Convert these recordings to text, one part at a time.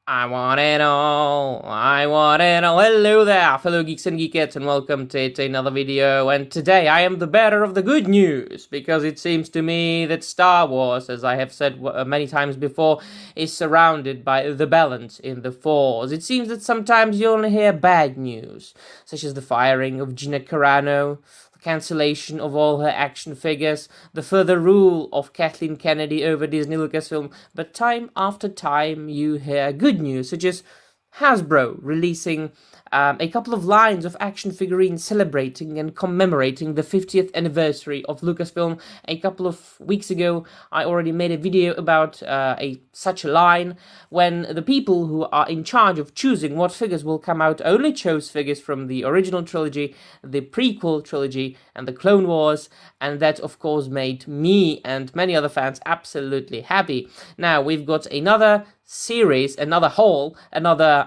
I want it all. I want it all. Hello there, fellow geeks and geekettes, and welcome to another video. And today I am the bearer of the good news, because it seems to me that Star Wars, as I have said many times before, is surrounded by the balance in the Force. It seems that sometimes you only hear bad news, such as the firing of Gina Carano, cancellation of all her action figures, the further rule of Kathleen Kennedy over Disney Lucasfilm, but time after time you hear good news, such as Hasbro releasing a couple of lines of action figurines celebrating and commemorating the 50th anniversary of Lucasfilm. A couple of weeks ago, I already made a video about such a line, when the people who are in charge of choosing what figures will come out only chose figures from the original trilogy, the prequel trilogy, and the Clone Wars, and that of course made me and many other fans absolutely happy. Now we've got another series, another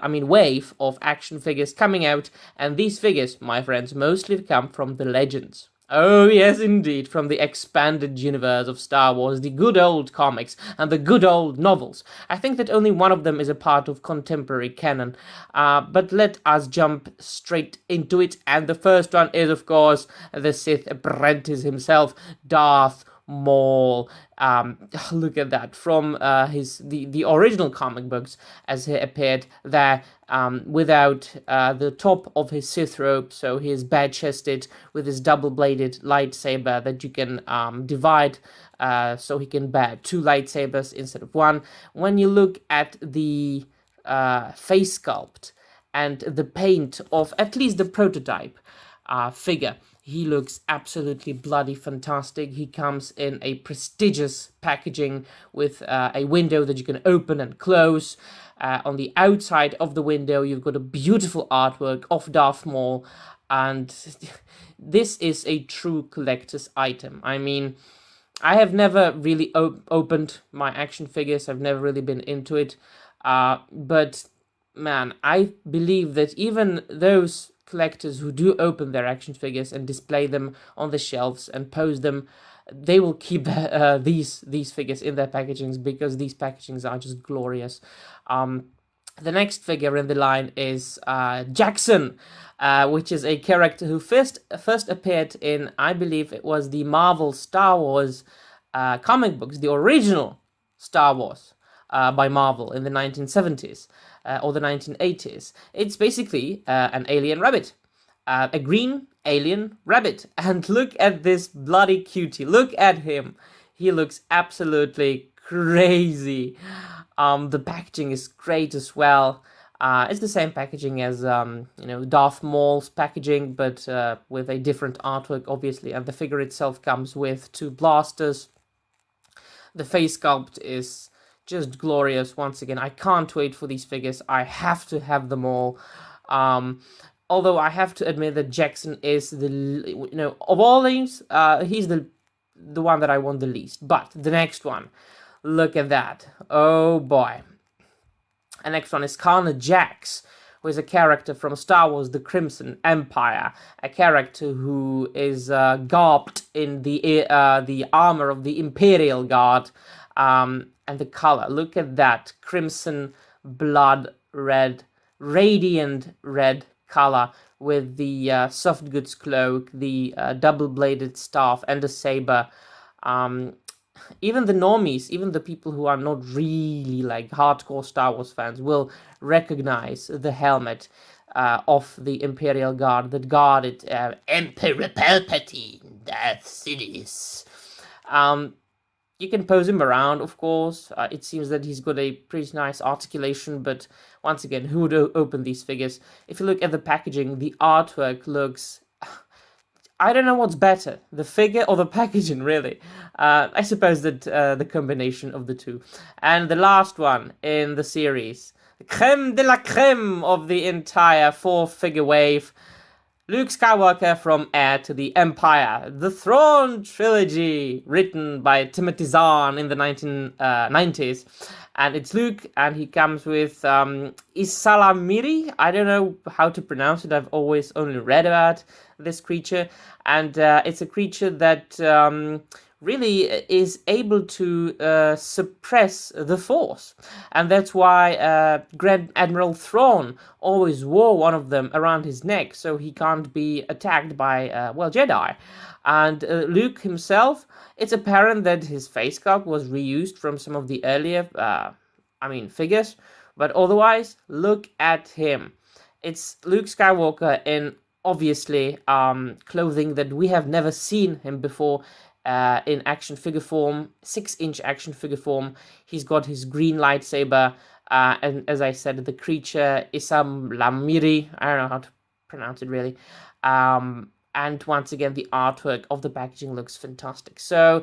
wave of action figures coming out, and these figures, my friends, mostly come from the Legends. Oh yes, indeed, from the expanded universe of Star Wars, the good old comics and the good old novels. I think that only one of them is a part of contemporary canon, but let us jump straight into it, and the first one is, of course, the Sith apprentice himself, Darth Maul. Look at that, from the original comic books, as he appeared there, without the top of his Sith robe, so he is bare-chested with his double-bladed lightsaber that you can divide, so he can bear two lightsabers instead of one. When you look at the face sculpt and the paint of at least the prototype figure, he looks absolutely bloody fantastic. He comes in a prestigious packaging with a window that you can open and close. On the outside of the window, you've got a beautiful artwork of Darth Maul, and this is a true collector's item. I mean, I have never really opened my action figures. I've never really been into it, but man, I believe that even those collectors who do open their action figures and display them on the shelves and pose them, they will keep these figures in their packagings, because these packagings are just glorious. The next figure in the line is Jackson, which is a character who first appeared in, I believe it was the Marvel Star Wars comic books, the original Star Wars by Marvel in the 1970s. Or the 1980s. It's basically an alien rabbit. A green alien rabbit. And look at this bloody cutie. Look at him. He looks absolutely crazy. The packaging is great as well. It's the same packaging as Darth Maul's packaging, but with a different artwork, obviously. And the figure itself comes with two blasters. The face sculpt is just glorious. Once again, I can't wait for these figures. I have to have them all. Although I have to admit that Jackson is of all these, he's the one that I want the least. But the next one, look at that. Oh boy. The next one is Karna Jax, who is a character from Star Wars The Crimson Empire, a character who is garbed in the armor of the Imperial Guard. And the color, look at that crimson blood red, radiant red color, with the soft goods cloak, the double-bladed staff, and the saber. Even the normies, even the people who are not really like hardcore Star Wars fans, will recognize the helmet of the Imperial Guard that guarded Emperor Palpatine, Darth Sidious. You can pose him around, of course. It seems that he's got a pretty nice articulation, but once again, who would open these figures? If you look at the packaging, the artwork looks... I don't know what's better, the figure or the packaging, really. I suppose that the combination of the two. And the last one in the series, the creme de la creme of the entire four-figure wave, Luke Skywalker from Heir to the Empire, the Thrawn trilogy, written by Timothy Zahn in the 1990s. And it's Luke, and he comes with Isalamiri. I don't know how to pronounce it. I've always only read about this creature. And it's a creature that really is able to suppress the Force. And that's why Grand Admiral Thrawn always wore one of them around his neck, so he can't be attacked by, Jedi. And Luke himself, it's apparent that his face sculpt was reused from some of the earlier, figures. But otherwise, look at him. It's Luke Skywalker in, obviously, clothing that we have never seen him before in action figure form, 6-inch action figure form. He's got his green lightsaber, and as I said, the creature Isam Lamiri, I don't know how to pronounce it really. And once again, the artwork of the packaging looks fantastic. So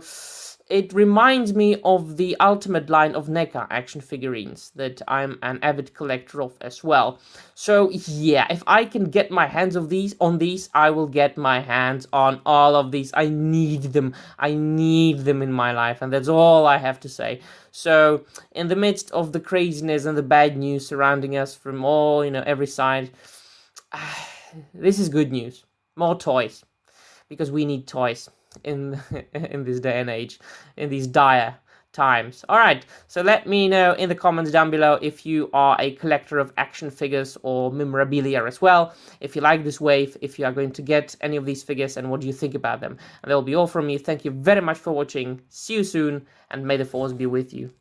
it reminds me of the Ultimate line of NECA action figurines that I'm an avid collector of as well. So yeah, if I can get my hands on these, I will get my hands on all of these. I need them. I need them in my life, and that's all I have to say. So in the midst of the craziness and the bad news surrounding us from all, every side, this is good news. More toys, because we need toys in this day and age, in these dire times. All right, so let me know in the comments down below if you are a collector of action figures or memorabilia as well, if you like this wave, if you are going to get any of these figures, and what do you think about them. And that will be all from me. Thank you very much for watching. See you soon, and may the Force be with you.